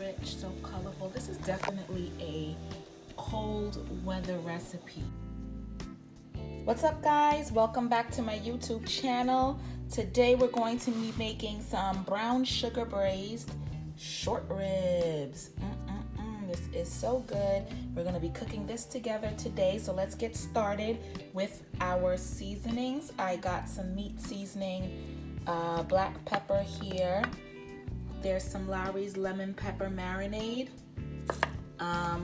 rich, so colorful. This is definitely a cold weather recipe. What's up, guys? Welcome back to my YouTube channel. Today we're going to be making some brown sugar braised short ribs. This is so good. We're going to be cooking this together today, so let's get started with our seasonings. I got some meat seasoning, black pepper here. There's some Lawry's lemon pepper marinade.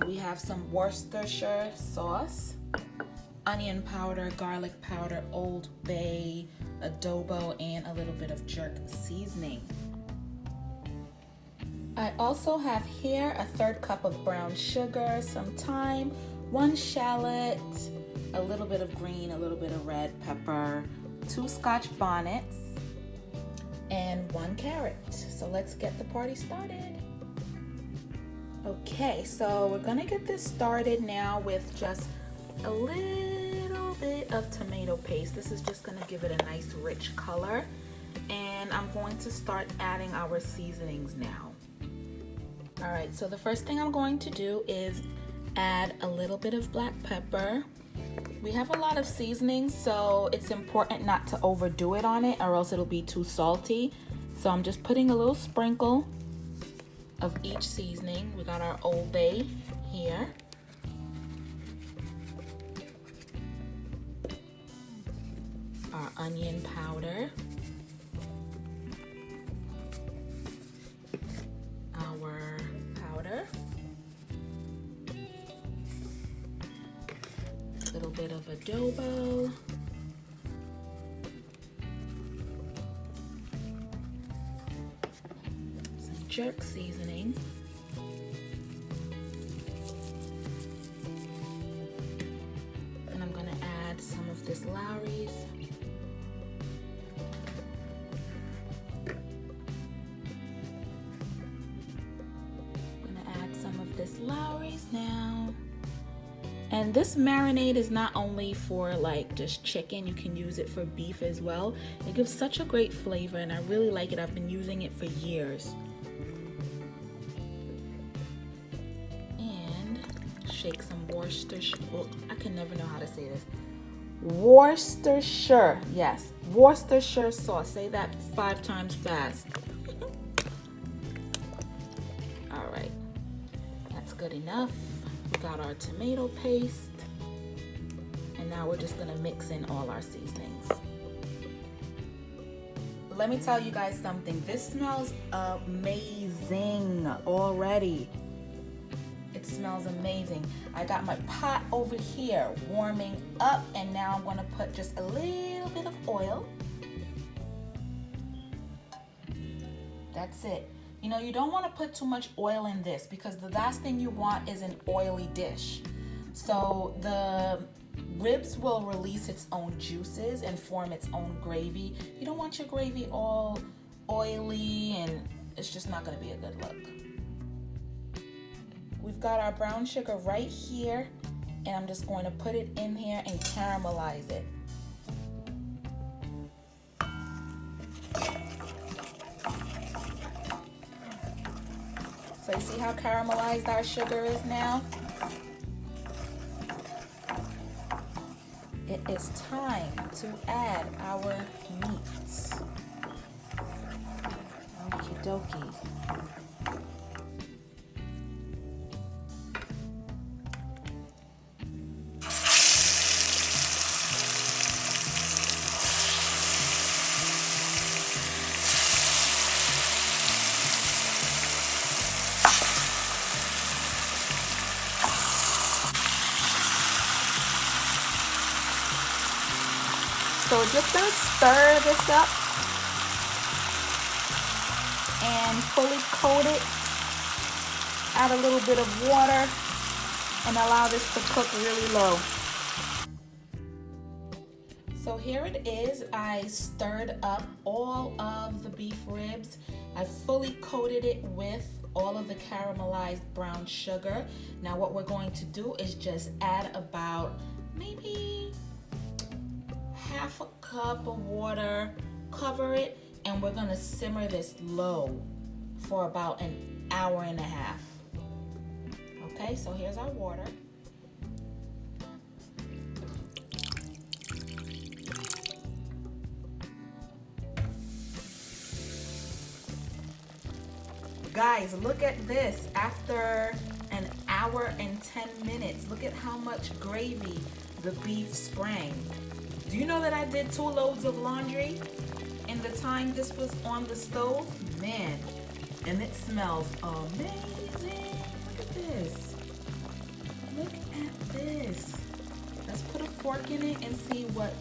We have some Worcestershire sauce, onion powder, garlic powder, Old Bay, adobo, and a little bit of jerk seasoning. I also have here a 1/3 cup of brown sugar, some thyme, 1 shallot, a little bit of green, a little bit of red pepper, 2 Scotch bonnets, and 1 carrot. So let's get the party started. Okay, so we're gonna get this started now with just a little bit of tomato paste. This is just gonna give it a nice rich color. And I'm going to start adding our seasonings now. All right, so the first thing I'm going to do is add a little bit of black pepper. We have a lot of seasonings, so it's important not to overdo it on it or else it'll be too salty. So I'm just putting a little sprinkle of each seasoning. We got our Old Bay here. Our onion powder. Our powder. A little bit of adobo. Some jerk seasoning. And I'm going to add some of this Lawry's. Lawry's now. And this marinade is not only for like just chicken, you can use it for beef as well. It gives such a great flavor and I really like it. I've been using it for years. And shake some Worcestershire, I can never know how to say this. Worcestershire, yes, Worcestershire sauce. Say that 5 times fast. All right. Good enough. We got our tomato paste, and now we're just gonna mix in all our seasonings. Let me tell you guys something. This smells amazing already. It smells amazing. I got my pot over here warming up, and now I'm gonna put just a little bit of oil. That's it. You know, you don't want to put too much oil in this because the last thing you want is an oily dish. So the ribs will release its own juices and form its own gravy. You don't want your gravy all oily and it's just not going to be a good look. We've got our brown sugar right here and I'm just going to put it in here and caramelize it. So you see how caramelized our sugar is now? It is time to add our meats. Okie dokie. So just gonna stir this up and fully coat it. Add a little bit of water and allow this to cook really low. So here it is. I stirred up all of the beef ribs. I fully coated it with all of the caramelized brown sugar. Now what we're going to do is just add about maybe half a cup of water, cover it, and we're gonna simmer this low for about an hour and a half. Okay, so here's our water. Guys, look at this. After an hour and 10 minutes, look at how much gravy the beef sprang. Do you know that I did 2 loads of laundry in the time this was on the stove? Man, and it smells amazing. Look at this. Look at this. Let's put a fork in it and see what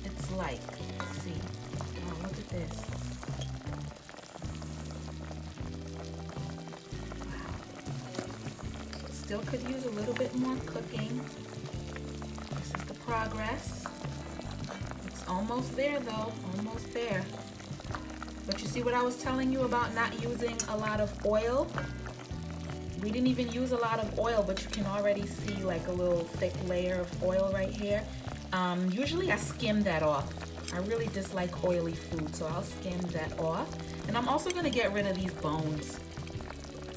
it's like. Let's see. Oh, look at this. Still could use a little bit more cooking. This is the progress. It's almost there though, almost there. But you see what I was telling you about not using a lot of oil? We didn't even use a lot of oil, but you can already see like a little thick layer of oil right here. Usually I skim that off. I really dislike oily food, so I'll skim that off. And I'm also gonna get rid of these bones.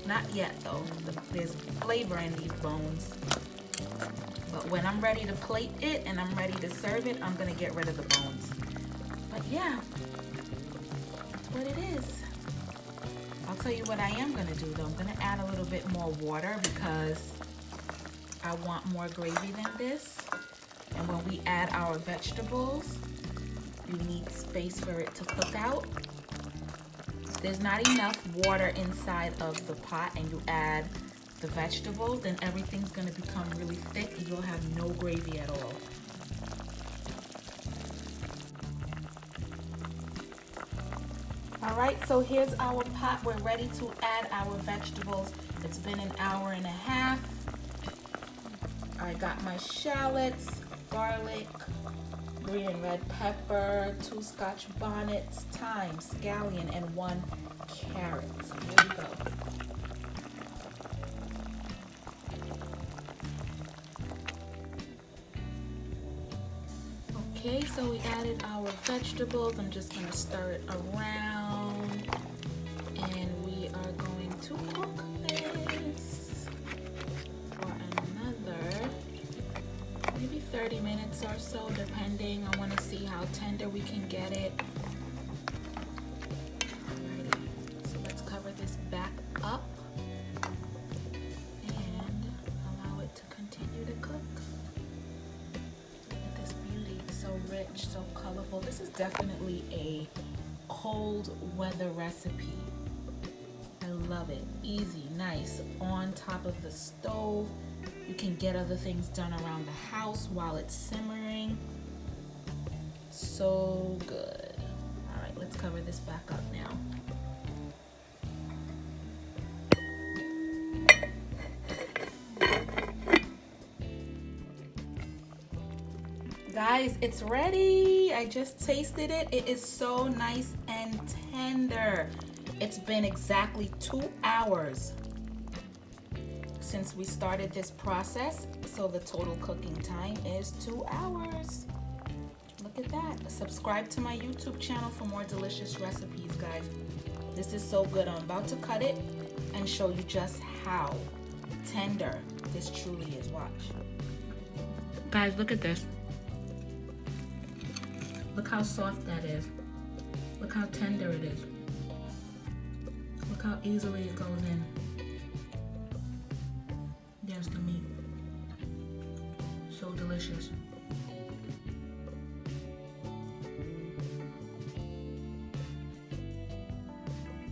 Not yet though, there's flavor in these bones. But when I'm ready to plate it and I'm ready to serve it, I'm gonna get rid of the bones. But yeah, that's what it is. I'll tell you what I am gonna do though. I'm gonna add a little bit more water because I want more gravy than this. And when we add our vegetables, you need space for it to cook out. If there's not enough water inside of the pot and you add the vegetables, then everything's gonna become really thick and you'll have no gravy at all. All right, so here's our pot. We're ready to add our vegetables. It's been an hour and a half. I got my shallots, garlic, green and red pepper, 2 Scotch bonnets, thyme, scallion, and 1 carrot. Here we go. Okay, so we added our vegetables. I'm just gonna stir it around, and we are going to cook this for another maybe 30 minutes or so, depending. I want to see how tender we can get it. Alrighty, so let's cover this back up and allow it to continue to cook. Look at this beauty, it's so rich, so colorful. This is definitely a cold weather recipe. I love it. Easy, nice, on top of the stove. You can get other things done around the house while it's simmering. So good. All right, let's cover this back up now. Guys, it's ready. I just tasted it. It is so nice and tender. It's been exactly 2 hours since we started this process, so the total cooking time is 2 hours. Look at that. Subscribe to my YouTube channel for more delicious recipes, guys. This is so good. I'm about to cut it and show you just how tender this truly is. Watch. Guys, look at this. Look how soft that is. Look how tender it is. Look how easily it goes in. There's the meat. So delicious.